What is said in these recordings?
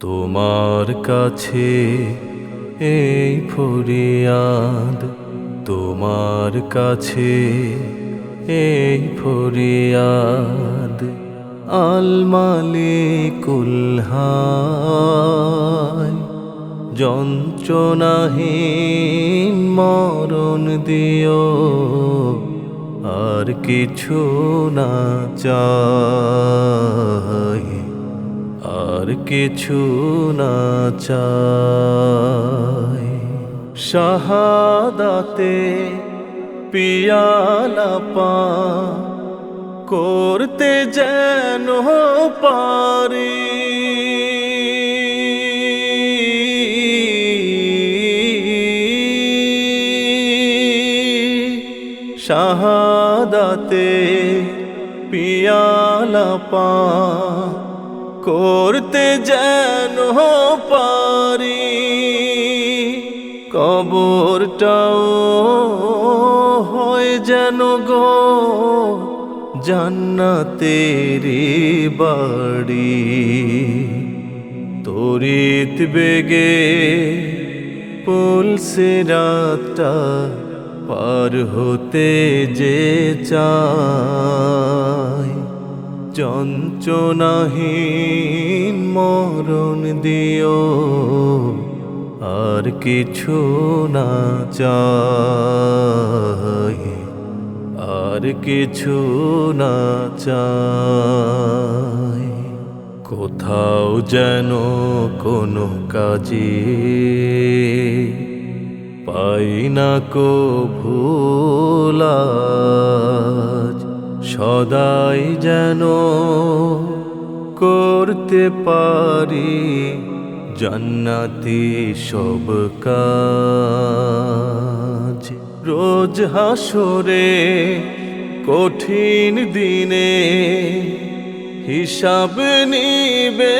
তোমার কাছে এই ফরিয়াদ, তোমার কাছে এই ফরিয়াদ। আল মালিকুল হায়, যন্ত্রণাহীন মরণ দিও, আর কিছু না চাই, আর কিছু না চাই। শাহাদাতে পিয়ালা পান করতে যেন পারি, শাহাদাতে পিয়ালা পান করতে যেন পারি। কবরটাও হয় যেন গো জান্নাতেরি বাড়ি। তড়িৎ বেগে পুলসিরাতটা পার হতে যে চাই, যন্ত্রণাহীন মরণ দিও, আর কিছু না চাই, আর কিছু না চাই। কোথাও যেন কোনো কাজে পাই না কো ভুলাজ, সদাই যেন করতে পারি জান্নাতি সব কাজ। রোজ হাসরে কঠিন দিনে হিসাব নিবে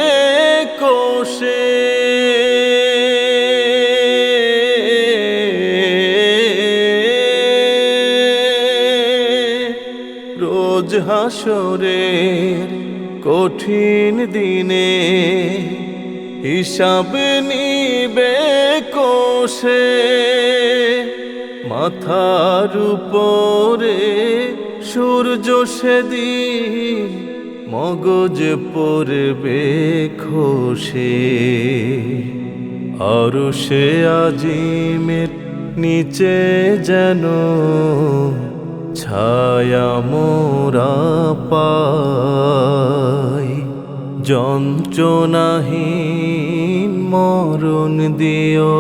কোষে, রোজ হাসরের কঠিন দিনে হিসাব নিবে কোষে। মাথার উপরে সূর্য সেদিন মগজ পড়বে খসে, আরশে আজিমের নিচে যেন ছায়া মোরা পাই। যন্ত্রণাহীন মরণ দিও,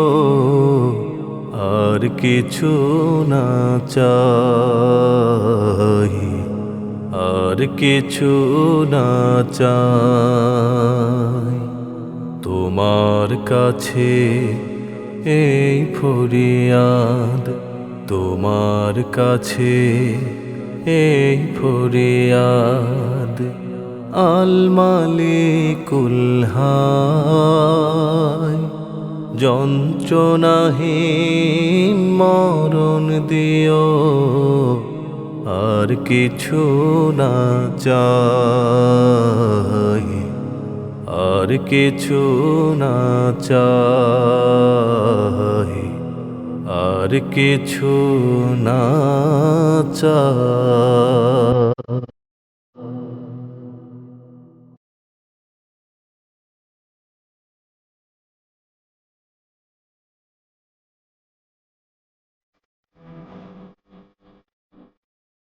আর কিছু না চাই, আর কিছু না চাই। তোমার কাছে এই ফরিয়াদ, তোমার কাছে এই ফরিয়াদ। আল মালিকুল হায়, যন্ত্রণাহীন মরণ দিও, আর কিছু না চাই, আর কিছু না চাই, আর কিছু না চাই।